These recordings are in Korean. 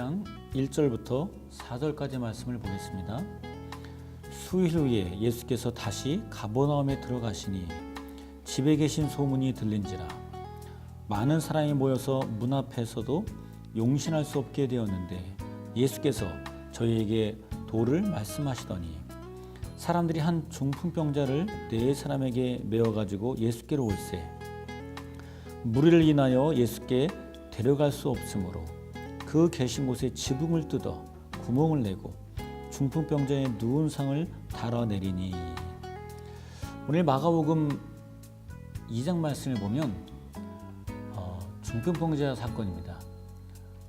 4장 1절부터 4절까지 말씀을 보겠습니다. 수일 후에 예수께서 다시 가버나움에 들어가시니 집에 계신 소문이 들린지라 많은 사람이 모여서 문 앞에서도 용신할 수 없게 되었는데 예수께서 저희에게 도를 말씀하시더니 사람들이 한 중풍병자를 네 사람에게 메어가지고 예수께로 올세 무리를 인하여 예수께 데려갈 수 없으므로 그 계신 곳에 지붕을 뜯어 구멍을 내고 중풍병자의 누운 상을 달아내리니. 오늘 마가복음 2장 말씀을 보면 중풍병자 사건입니다.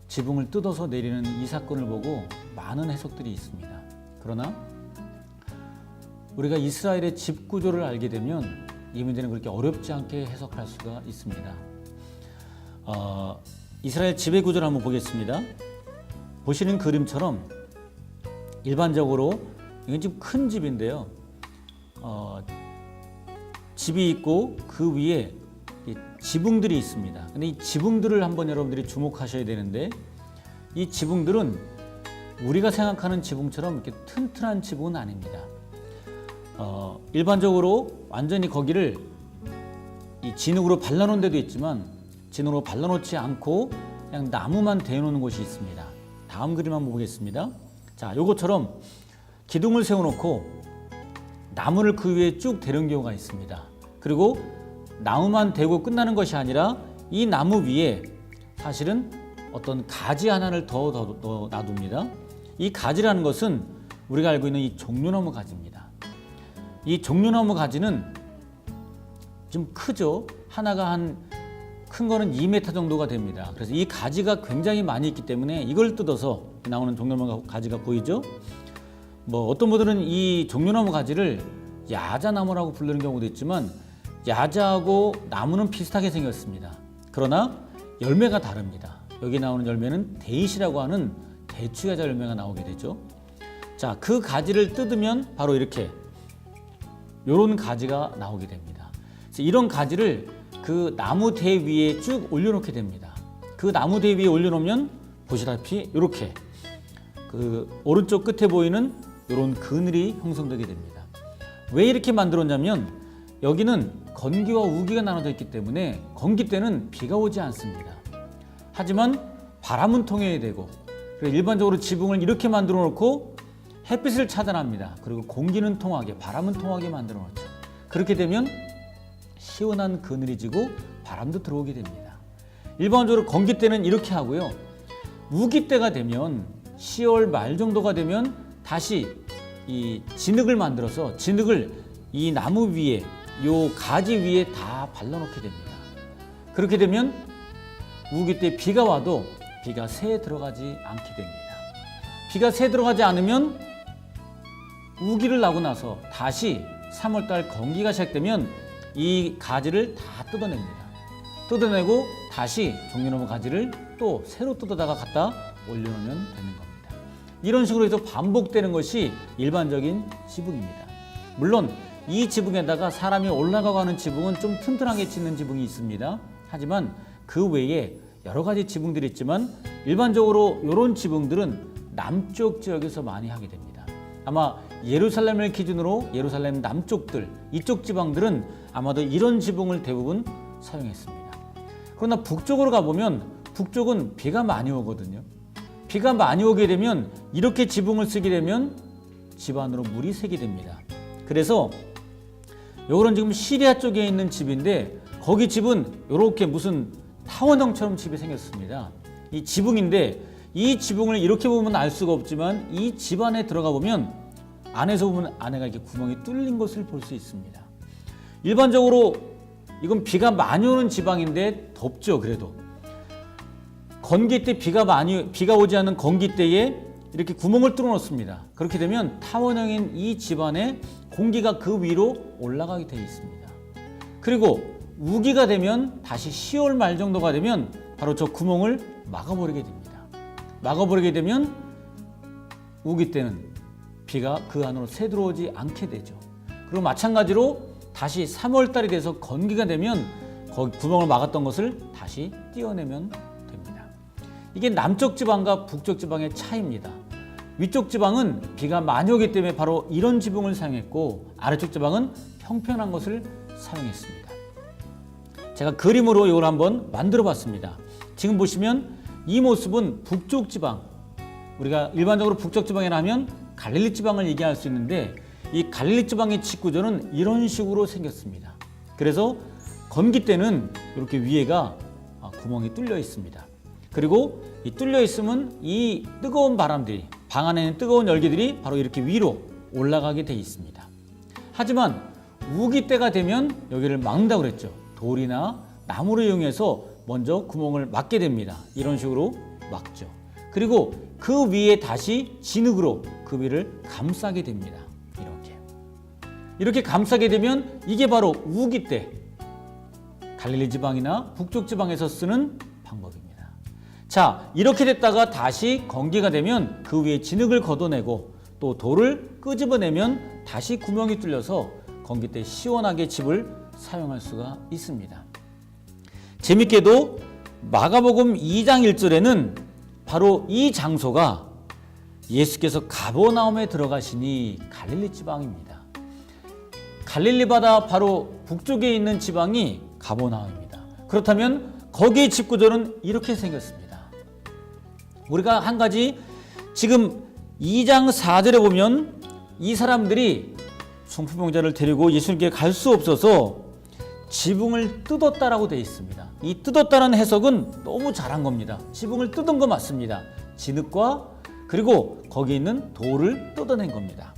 지붕을 뜯어서 내리는 이 사건을 보고 많은 해석들이 있습니다. 그러나 우리가 이스라엘의 집 구조를 알게 되면 이 문제는 그렇게 어렵지 않게 해석할 수가 있습니다. 이스라엘 지배 구조를 한번 보겠습니다. 보시는 그림처럼 일반적으로 이건 좀 큰 집인데요. 집이 있고 그 위에 지붕들이 있습니다. 근데 이 지붕들을 한번 여러분들이 주목하셔야 되는데 이 지붕들은 우리가 생각하는 지붕처럼 이렇게 튼튼한 지붕은 아닙니다. 일반적으로 완전히 거기를 이 진흙으로 발라놓은 데도 있지만 진흙으로 발라놓지 않고 그냥 나무만 대놓는 곳이 있습니다. 다음 그림 한번 보겠습니다. 자, 요것처럼 기둥을 세워놓고 나무를 그 위에 쭉 대는 경우가 있습니다. 그리고 나무만 대고 끝나는 것이 아니라 이 나무 위에 사실은 어떤 가지 하나를 더 놔둡니다. 이 가지라는 것은 우리가 알고 있는 이 종려나무 가지입니다. 이 종려나무 가지는 좀 크죠. 하나가 큰 거는 2m 정도가 됩니다. 그래서 이 가지가 굉장히 많이 있기 때문에 이걸 뜯어서 나오는 종려나무 가지가 보이죠. 어떤 분들은 이 종려나무 가지를 야자나무라고 부르는 경우도 있지만 야자하고 나무는 비슷하게 생겼습니다. 그러나 열매가 다릅니다. 여기 나오는 열매는 데이시라고 하는 대추야자 열매가 나오게 되죠. 자, 그 가지를 뜯으면 바로 이렇게 이런 가지가 나오게 됩니다. 이런 가지를 그 나무 대 위에 쭉 올려놓게 됩니다. 그 나무 대 위에 올려놓으면 보시다시피 이렇게 그 오른쪽 끝에 보이는 이런 그늘이 형성되게 됩니다. 왜 이렇게 만들었냐면 여기는 건기와 우기가 나눠져 있기 때문에 건기 때는 비가 오지 않습니다. 하지만 바람은 통해야 되고 일반적으로 지붕을 이렇게 만들어 놓고 햇빛을 차단합니다. 그리고 공기는 통하게, 바람은 통하게 만들어 놓죠. 그렇게 되면 시원한 그늘이 지고 바람도 들어오게 됩니다. 일반적으로 건기 때는 이렇게 하고요. 우기 때가 되면 10월 말 정도가 되면 다시 이 진흙을 만들어서 진흙을 이 나무 위에 요 가지 위에 다 발라놓게 됩니다. 그렇게 되면 우기 때 비가 와도 비가 새에 들어가지 않게 됩니다. 비가 새에 들어가지 않으면 우기를 나고 나서 다시 3월달 건기가 시작되면 이 가지를 다 뜯어냅니다. 뜯어내고 다시 종려나무 가지를 또 새로 뜯어다가 갖다 올려놓으면 되는 겁니다. 이런 식으로 해서 반복되는 것이 일반적인 지붕입니다. 물론 이 지붕에다가 사람이 올라가고 하는 지붕은 좀 튼튼하게 짓는 지붕이 있습니다. 하지만 그 외에 여러 가지 지붕들이 있지만 일반적으로 이런 지붕들은 남쪽 지역에서 많이 하게 됩니다. 아마 예루살렘을 기준으로 예루살렘 남쪽들, 이쪽 지방들은 아마도 이런 지붕을 대부분 사용했습니다. 그러나 북쪽으로 가보면 북쪽은 비가 많이 오거든요. 비가 많이 오게 되면 이렇게 지붕을 쓰게 되면 집 안으로 물이 새게 됩니다. 그래서 요거는 지금 시리아 쪽에 있는 집인데 거기 집은 이렇게 무슨 타원형처럼 집이 생겼습니다. 이 지붕인데 이 지붕을 이렇게 보면 알 수가 없지만 이 집 안에 들어가 보면 안에서 보면 안에가 이렇게 구멍이 뚫린 것을 볼 수 있습니다. 일반적으로 이건 비가 많이 오는 지방인데 덥죠. 그래도 건기 때 비가 오지 않는 건기 때에 이렇게 구멍을 뚫어 놓습니다. 그렇게 되면 타원형인 이 집안에 공기가 그 위로 올라가게 되어 있습니다. 그리고 우기가 되면 다시 10월 말 정도가 되면 바로 저 구멍을 막아버리게 됩니다. 막아버리게 되면 우기 때는 비가 그 안으로 새 들어오지 않게 되죠. 그리고 마찬가지로 다시 3월 달이 돼서 건기가 되면 거기 구멍을 막았던 것을 다시 띄어내면 됩니다. 이게 남쪽 지방과 북쪽 지방의 차이입니다. 위쪽 지방은 비가 많이 오기 때문에 바로 이런 지붕을 사용했고, 아래쪽 지방은 평평한 것을 사용했습니다. 제가 그림으로 이걸 한번 만들어 봤습니다. 지금 보시면 이 모습은 북쪽 지방, 우리가 일반적으로 북쪽 지방이라 하면 갈릴리 지방을 얘기할 수 있는데, 이 갈릴리 지방의 집구조는 이런 식으로 생겼습니다. 그래서 건기 때는 이렇게 위에가 구멍이 뚫려 있습니다. 그리고 이 뚫려 있으면 이 뜨거운 바람들이, 방 안에 있는 뜨거운 열기들이 바로 이렇게 위로 올라가게 돼 있습니다. 하지만 우기 때가 되면 여기를 막는다고 그랬죠. 돌이나 나무를 이용해서 먼저 구멍을 막게 됩니다. 이런 식으로 막죠. 그리고 그 위에 다시 진흙으로 그 위를 감싸게 됩니다. 이렇게 감싸게 되면 이게 바로 우기 때 갈릴리 지방이나 북쪽 지방에서 쓰는 방법입니다. 자, 이렇게 됐다가 다시 건기가 되면 그 위에 진흙을 걷어내고 또 돌을 끄집어내면 다시 구멍이 뚫려서 건기 때 시원하게 집을 사용할 수가 있습니다. 재밌게도 마가복음 2장 1절에는 바로 이 장소가 예수께서 가버나움에 들어가시니 갈릴리 지방입니다. 갈릴리 바다 바로 북쪽에 있는 지방이 가버나움입니다. 그렇다면 거기의 집 구조는 이렇게 생겼습니다. 우리가 한 가지 지금 2장 4절에 보면 이 사람들이 중풍병자를 데리고 예수님께 갈 수 없어서 지붕을 뜯었다라고 되어 있습니다. 이 뜯었다는 해석은 너무 잘한 겁니다. 지붕을 뜯은 거 맞습니다. 진흙과 그리고 거기에 있는 돌을 뜯어낸 겁니다.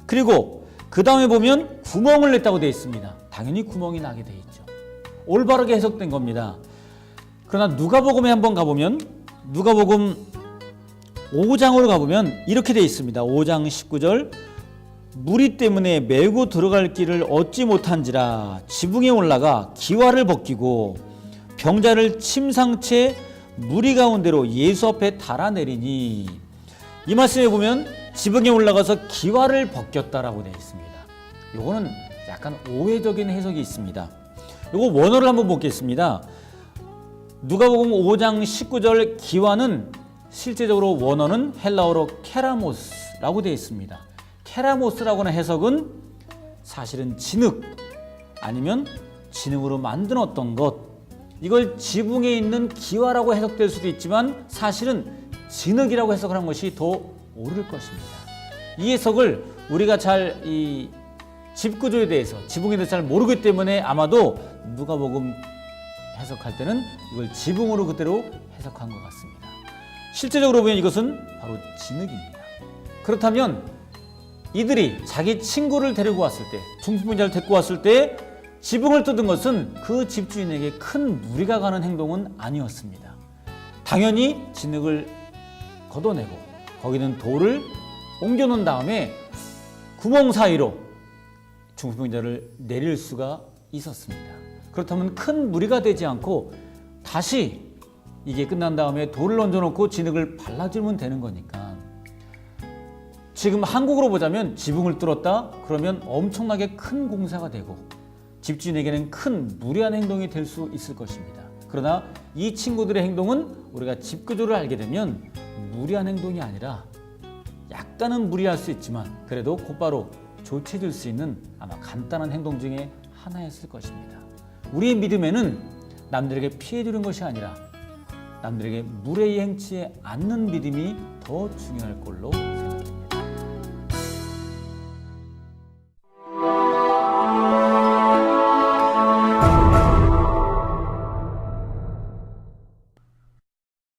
그리고 그 다음에 보면 구멍을 냈다고 되어 있습니다. 당연히 구멍이 나게 되어 있죠. 올바르게 해석된 겁니다. 그러나 누가복음에 한번 가보면 누가복음 5장으로 가보면 이렇게 되어 있습니다. 5장 19절 무리 때문에 메고 들어갈 길을 얻지 못한지라 지붕에 올라가 기와를 벗기고 병자를 침상채 무리 가운데로 예수 앞에 달아내리니, 이 말씀에 보면 지붕에 올라가서 기와를 벗겼다라고 되어 있습니다. 요거는 약간 오해적인 해석이 있습니다. 요거 원어를 한번 보겠습니다. 누가복음 5장 19절 기와는 실제적으로 원어는 헬라어로 케라모스라고 되어 있습니다. 케라모스라고 하는 해석은 사실은 진흙 아니면 진흙으로 만든 어떤 것, 이걸 지붕에 있는 기와라고 해석될 수도 있지만 사실은 진흙이라고 해석을 한 것이 더 옳을 것입니다. 이 해석을 우리가 잘 이 집구조에 대해서, 지붕에 대해서 잘 모르기 때문에 아마도 누가복음 해석할 때는 이걸 지붕으로 그대로 해석한 것 같습니다. 실제적으로 보면 이것은 바로 진흙입니다. 그렇다면 이들이 자기 친구를 데리고 왔을 때, 중풍병자를 데리고 왔을 때 지붕을 뜯은 것은 그 집주인에게 큰 무리가 가는 행동은 아니었습니다. 당연히 진흙을 걷어내고 거기는 돌을 옮겨놓은 다음에 구멍 사이로 중풍병자를 내릴 수가 있었습니다. 그렇다면 큰 무리가 되지 않고 다시 이게 끝난 다음에 돌을 얹어놓고 진흙을 발라주면 되는 거니까, 지금 한국으로 보자면 지붕을 뚫었다 그러면 엄청나게 큰 공사가 되고 집주인에게는 큰 무리한 행동이 될 수 있을 것입니다. 그러나 이 친구들의 행동은 우리가 집구조를 알게 되면 무리한 행동이 아니라 약간은 무리할 수 있지만 그래도 곧바로 조치해줄 수 있는 아마 간단한 행동 중에 하나였을 것입니다. 우리의 믿음에는 남들에게 피해주는 것이 아니라 남들에게 무례히 행치 않는 믿음이 더 중요할 걸로 생각합니다.